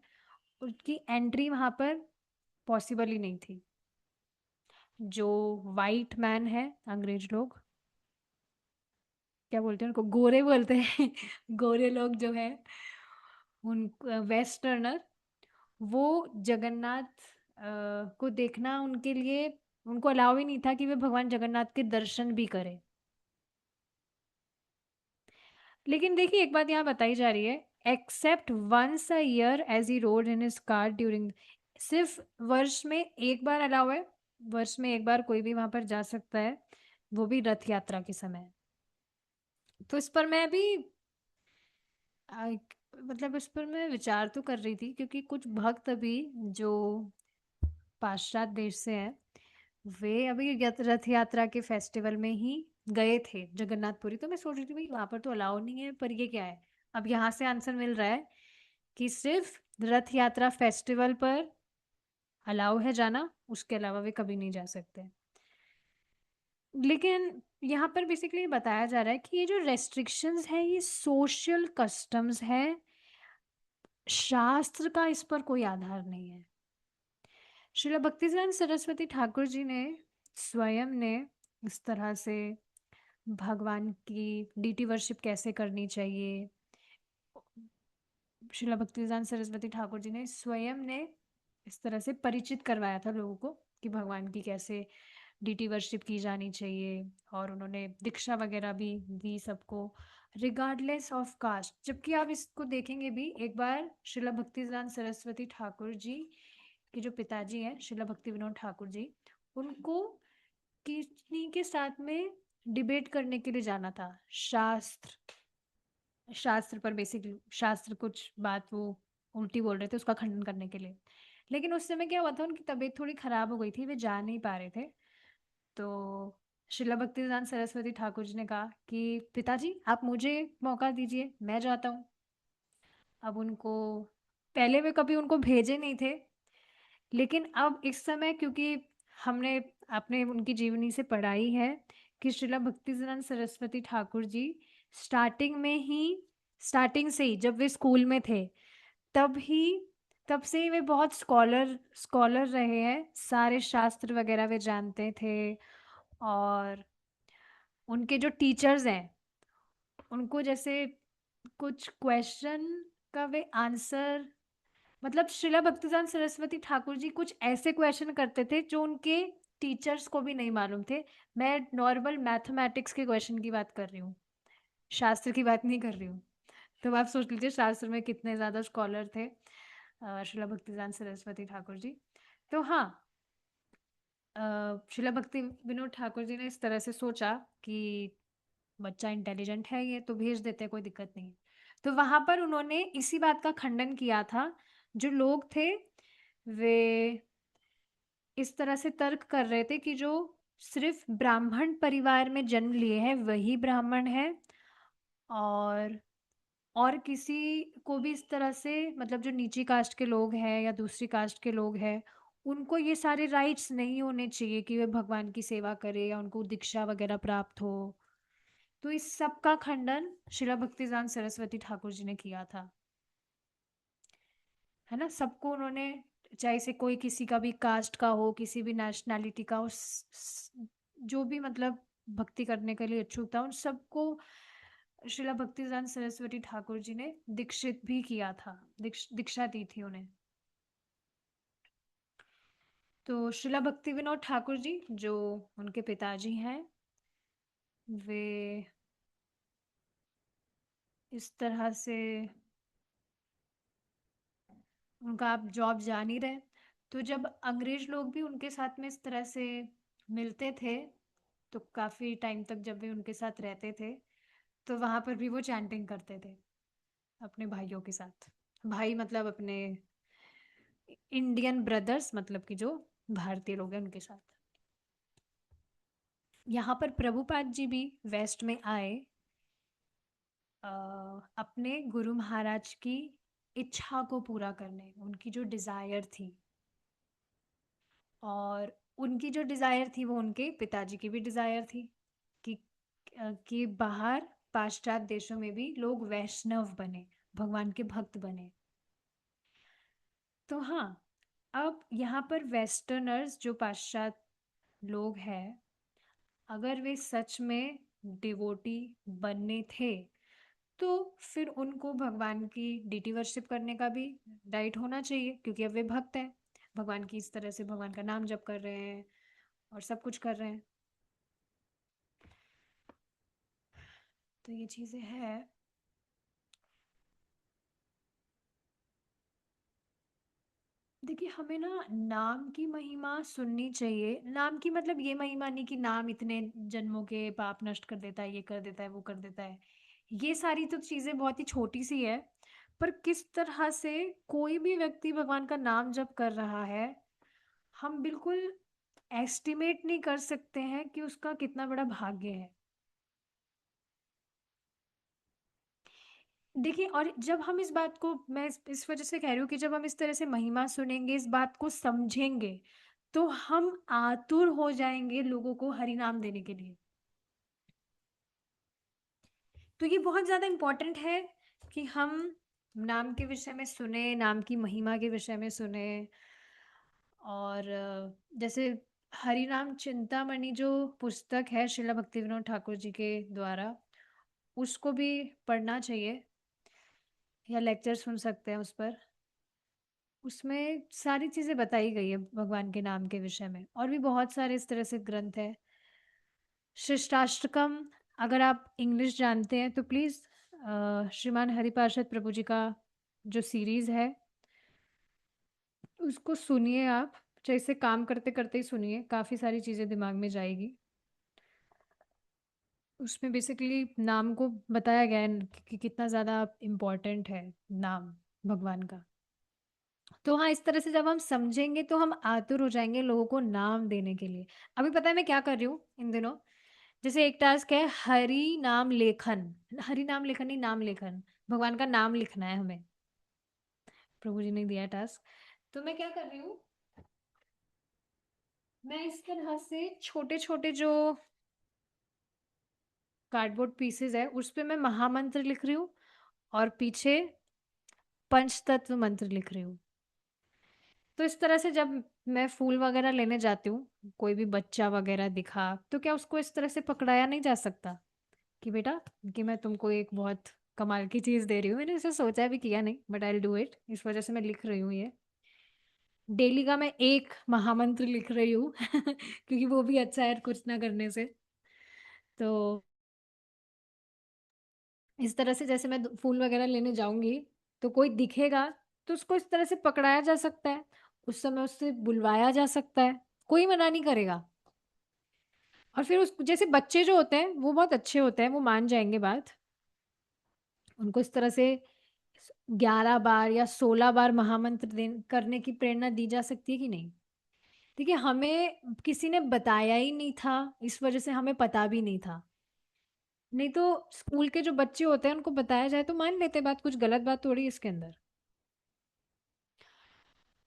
Speaker 1: उसकी एंट्री वहाँ पर पॉसिबल ही नहीं थी। जो वाइट मैन है, अंग्रेज लोग क्या बोलते हैं उनको, गोरे बोलते हैं गोरे लोग जो है, उन वेस्टर्नर, वो जगन्नाथ को देखना उनके लिए, उनको अलाउ ही नहीं था कि वे भगवान जगन्नाथ के दर्शन भी करें। लेकिन देखिए, एक बात यहाँ बताई जा रही है, except once a year as he rode in his car during, सिर्फ वर्ष में एक बार अलाउ है, वर्ष में एक बार कोई भी वहां पर जा सकता है, वो भी रथ यात्रा के समय। तो इस पर मैं भी मतलब इस पर मैं विचार तो कर रही थी, क्योंकि कुछ भक्त अभी जो पाश्चात्य देश से हैं, वे अभी रथ यात्रा के फेस्टिवल में ही गए थे जगन्नाथपुरी। तो मैं सोच रही थी भाई वहां पर तो अलाउ नहीं है, पर ये क्या है। अब यहाँ से आंसर मिल रहा है कि सिर्फ रथ यात्रा फेस्टिवल पर अलाउ है जाना, उसके अलावा वे कभी नहीं जा सकते। लेकिन यहाँ पर बेसिकली बताया जा रहा है कि ये जो रेस्ट्रिक्शंस है, ये सोशल कस्टम्स है, शास्त्र का इस पर कोई आधार नहीं है। श्रीला भक्तिसिद्धांत सरस्वती ठाकुर जी ने स्वयं ने इस तरह से भगवान की डीटी वर्शिप कैसे करनी चाहिए, श्रीला भक्तिसिद्धांत सरस्वती ठाकुर जी ने स्वयं ने इस तरह से परिचित करवाया था लोगों को कि भगवान की कैसे डीटी वर्शिप की जानी चाहिए, और उन्होंने दीक्षा वगैरह भी दी सबको, रिगार्डलेस ऑफ कास्ट। जबकि आप इसको देखेंगे भी एक बार, श्रीला भक्तिसिद्धांत सरस्वती ठाकुर जी के जो पिताजी हैं श्रीला भक्ति विनोद ठाकुर जी, उनको किन्हीं के साथ में डिबेट करने के लिए जाना था, शास्त्र पर, बेसिकली शास्त्र कुछ बात वो उल्टी बोल रहे थे, उसका खंडन करने के लिए। लेकिन उस समय क्या हुआ था, उनकी तबीयत थोड़ी खराब हो गई थी, वे जा नहीं पा रहे थे। तो शिला भक्तिसिद्धांत सरस्वती ठाकुर जी ने कहा कि पिताजी आप मुझे मौका दीजिए, मैं जाता हूँ। अब उनको, पहले वे कभी उनको भेजे नहीं थे, लेकिन अब इस समय क्योंकि हमने आपने उनकी जीवनी से पढ़ाई है कि श्रीला भक्तिसिद्धांत सरस्वती ठाकुर जी स्टार्टिंग में ही, स्टार्टिंग से ही जब वे स्कूल में थे, तब ही तब से ही वे बहुत स्कॉलर स्कॉलर रहे हैं, सारे शास्त्र वगैरह वे जानते थे। और उनके जो टीचर्स हैं, उनको जैसे कुछ क्वेश्चन का वे आंसर, मतलब श्रीला भक्तिसिद्धांत सरस्वती ठाकुर जी कुछ ऐसे क्वेश्चन करते थे जो उनके टीचर्स को भी नहीं मालूम थे। मैं नॉर्मल मैथमेटिक्स के क्वेश्चन की बात कर रही हूँ, शास्त्र की बात नहीं कर रही हूँ। तो आप सोच लीजिए शास्त्र में कितने ज़्यादा स्कॉलर थे श्रीला भक्तिसिद्धांत सरस्वती ठाकुर जी। तो हाँ, श्रीला भक्ति विनोद ठाकुर जी ने इस तरह से सोचा कि बच्चा इंटेलिजेंट है ये, तो भेज देते हैं, कोई दिक्कत नहीं है। तो वहां पर उन्होंने इसी बात का खंडन किया था। जो लोग थे वे इस तरह से तर्क कर रहे थे कि जो सिर्फ ब्राह्मण परिवार में जन्म लिए हैं वही ब्राह्मण है, और किसी को भी इस तरह से, मतलब जो नीची कास्ट के लोग हैं या दूसरी कास्ट के लोग हैं, उनको ये सारे राइट्स नहीं होने चाहिए कि वे भगवान की सेवा करें या उनको दीक्षा वगैरह प्राप्त हो। तो इस सब का खंडन शिला भक्तिदान सरस्वती ठाकुर जी ने किया था, है ना। सबको उन्होंने, चाहे से कोई किसी का भी कास्ट का हो, किसी भी नेशनैलिटी का हो, जो भी मतलब भक्ति करने के लिए इच्छुक था, उन सबको शिला भक्तिदान सरस्वती ठाकुर जी ने दीक्षित भी किया था, दीक्षा दी थी उन्हें। तो शिला भक्ति विनोद ठाकुर जी जो उनके पिताजी हैं, वे इस तरह से, उनका आप जॉब जान ही रहे। तो जब अंग्रेज लोग भी उनके साथ में इस तरह से मिलते थे, तो काफी टाइम तक जब वे उनके साथ रहते थे, तो वहां पर भी वो चैंटिंग करते थे अपने भाइयों के साथ। भाई मतलब अपने इंडियन ब्रदर्स, मतलब कि जो भारतीय लोग हैं उनके साथ। यहाँ पर प्रभुपाद जी भी वेस्ट में आए, अ, अपने गुरु महाराज की इच्छा को पूरा करने, उनकी जो डिजायर थी, और उनकी जो डिजायर थी वो उनके पिताजी की भी डिजायर थी कि कि बाहर पाश्चात्य देशों में भी लोग वैष्णव बने, भगवान के भक्त बने। तो हाँ, अब यहाँ पर वेस्टर्नर्स जो पाश्चात्य लोग हैं, अगर वे सच में डिवोटी बनने थे, तो फिर उनको भगवान की डीटी वर्शिप करने का भी राइट होना चाहिए, क्योंकि अब वे भक्त हैं, भगवान की इस तरह से भगवान का नाम जप कर रहे हैं और सब कुछ कर रहे हैं। तो ये चीजें हैं। देखिए, हमें ना नाम की महिमा सुननी चाहिए। नाम की मतलब ये महिमा नहीं कि नाम इतने जन्मों के पाप नष्ट कर देता है, ये कर देता है, वो कर देता है। ये सारी तो चीजें बहुत ही छोटी सी है। पर किस तरह से कोई भी व्यक्ति भगवान का नाम जप कर रहा है, हम बिल्कुल एस्टिमेट नहीं कर सकते हैं कि उसका कितना बड़ा भाग्य है। देखिए, और जब हम इस बात को, मैं इस वजह से कह रही हूँ कि जब हम इस तरह से महिमा सुनेंगे, इस बात को समझेंगे, तो हम आतुर हो जाएंगे लोगों को हरि नाम देने के लिए। तो ये बहुत ज्यादा इम्पोर्टेंट है कि हम नाम के विषय में सुने, नाम की महिमा के विषय में सुने। और जैसे हरि नाम चिंतामणि जो पुस्तक है श्रीला भक्ति विनोद ठाकुर जी के द्वारा, उसको भी पढ़ना चाहिए या लेक्चर सुन सकते हैं उस पर। उसमें सारी चीजें बताई गई है भगवान के नाम के विषय में, और भी बहुत सारे इस तरह से ग्रंथ है। शिष्टाष्टकम, अगर आप इंग्लिश जानते हैं तो प्लीज श्रीमान हरिपार्षद प्रभु जी का जो सीरीज है उसको सुनिए आप, चाहे इसे काम करते करते ही सुनिए, काफी सारी चीजें दिमाग में जाएगी। उसमें बेसिकली नाम को बताया गया है कि कितना ज्यादा इम्पोर्टेंट है नाम भगवान का। तो हाँ, इस तरह से जब हम समझेंगे तो हम आतुर हो जाएंगे लोगों को नाम देने के लिए। अभी पता है मैं क्या कर रही हूँ इन दिनों? जैसे एक टास्क है हरि नाम लेखन, हरि नाम लेखन नहीं, नाम लेखन, भगवान का नाम लिखना है हमें, प्रभु जी ने दिया टास्क। तो मैं क्या कर रही हूँ, मैं इस तरह से छोटे छोटे जो कार्डबोर्ड पीसेस है उस पे मैं महामंत्र लिख रही हूँ, और पीछे पंचतत्व मंत्र लिख रही हूँ। तो इस तरह से जब मैं फूल वगैरह लेने जाती हूँ, कोई भी बच्चा वगैरह दिखा, तो क्या उसको इस तरह से पकड़ाया नहीं जा सकता कि बेटा, कि मैं तुमको एक बहुत कमाल की चीज दे रही हूँ, मैंने इसे सोचा भी किया नहीं, but I will do it, इस वजह से मैं लिख रही हूँ ये। डेली का मैं एक महामंत्र लिख रही हूँ क्योंकि वो भी अच्छा है कुछ ना करने से। तो इस तरह से जैसे मैं फूल वगैरह लेने जाऊंगी, तो कोई दिखेगा तो उसको इस तरह से पकड़ाया जा सकता है, उस समय उससे बुलवाया जा सकता है, कोई मना नहीं करेगा। और फिर उस जैसे बच्चे जो होते हैं वो बहुत अच्छे होते हैं, वो मान जाएंगे बात। उनको इस तरह से 11 बार या 16 बार महामंत्र करने की प्रेरणा दी जा सकती है कि नहीं? देखिए, हमें किसी ने बताया ही नहीं था, इस वजह से हमें पता भी नहीं था। नहीं तो स्कूल के जो बच्चे होते हैं उनको बताया जाए तो मान लेते बात, कुछ गलत बात थोड़ी है इसके अंदर।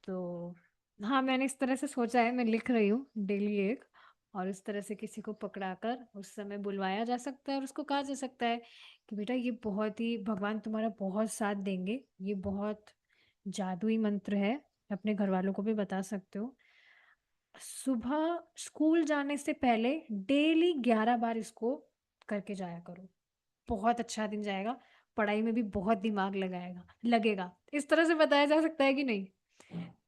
Speaker 1: तो हाँ, मैंने इस तरह से सोचा है, मैं लिख रही हूँ डेली एक, और इस तरह से किसी को पकड़ाकर उस समय बुलवाया जा सकता है और उसको कहा जा सकता है कि बेटा ये बहुत ही, भगवान तुम्हारा बहुत साथ देंगे, ये बहुत जादुई मंत्र है, अपने घर वालों को भी बता सकते हो। सुबह स्कूल जाने से पहले डेली 11 बार इसको करके जाया करो, बहुत अच्छा दिन जाएगा, पढ़ाई में भी बहुत दिमाग लगाएगा लगेगा। इस तरह से बताया जा सकता है कि नहीं?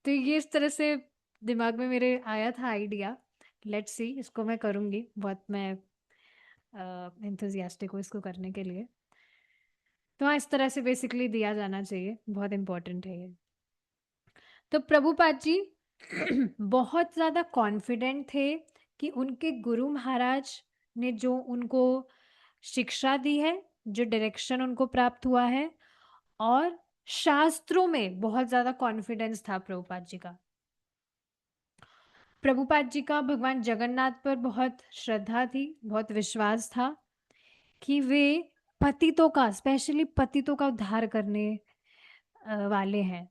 Speaker 1: तो ये इस तरह से दिमाग में मेरे आया था आइडिया। लेट्स सी, इसको मैं करूँगी, बहुत मैं एंथुजियास्टिक हूँ इसको करने के लिए। तो हाँ, इस तरह से बेसिकली दिया जाना चाहिए, बहुत इम्पोर्टेंट है ये। तो प्रभुपाद जी बहुत ज़्यादा कॉन्फिडेंट थे कि उनके गुरु महाराज ने जो उनको शिक्षा दी है, जो डायरेक्शन उनको प्राप्त हुआ है, और शास्त्रों में बहुत ज़्यादा कॉन्फिडेंस था प्रभुपाद जी का। प्रभुपाद जी का भगवान जगन्नाथ पर बहुत श्रद्धा थी, बहुत विश्वास था कि वे पतितों का, स्पेशली पतितों का उद्धार करने वाले हैं।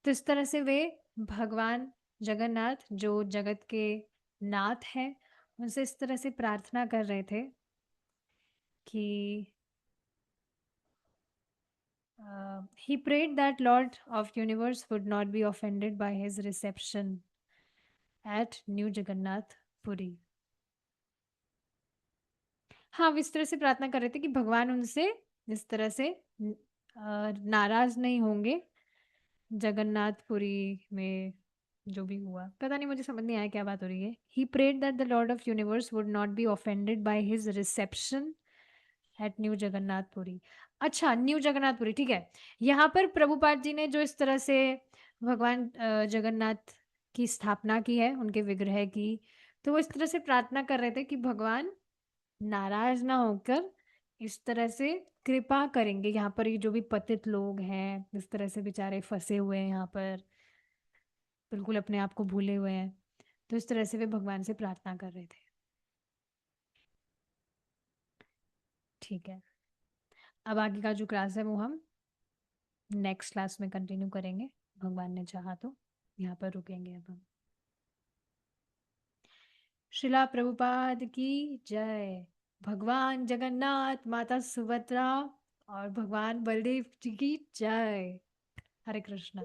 Speaker 1: तो इस तरह से वे भगवान जगन्नाथ जो जगत के नाथ हैं, उनसे इस तरह से प्रार्थना कर रहे थे कि he prayed that Lord of Universe would not be offended by his reception at New Jagannath Puri. हाँ, वो इस तरह से प्रार्थना कर रहे थे कि भगवान उनसे इस तरह से नाराज नहीं होंगे जगन्नाथपुरी में जो भी हुआ। पता नहीं, मुझे समझ नहीं आया क्या बात हो रही है। He prayed that the lord of universe would not be offended by his reception at new Jagannathpuri. अच्छा, न्यू जगन्नाथपुरी, ठीक है। यहाँ पर प्रभुपाद जी ने जो इस तरह से भगवान जगन्नाथ की स्थापना की है, उनके विग्रह की, तो वो इस तरह से प्रार्थना कर रहे थे कि भगवान नाराज ना होकर इस तरह से कृपा करेंगे। यहाँ पर ये जो भी पतित लोग हैं, इस तरह से बेचारे फंसे हुए हैं यहाँ पर, बिल्कुल अपने आप को भूले हुए हैं, तो इस तरह से वे भगवान से प्रार्थना कर रहे थे। ठीक है, अब आगे का जो क्लास है वो हम नेक्स्ट क्लास में कंटिन्यू करेंगे, भगवान ने चाहा तो। यहाँ पर रुकेंगे अब हम। शिला प्रभुपाद की जय। भगवान जगन्नाथ, माता सुभद्रा और भगवान बलदेव जी की जय। हरे कृष्णा।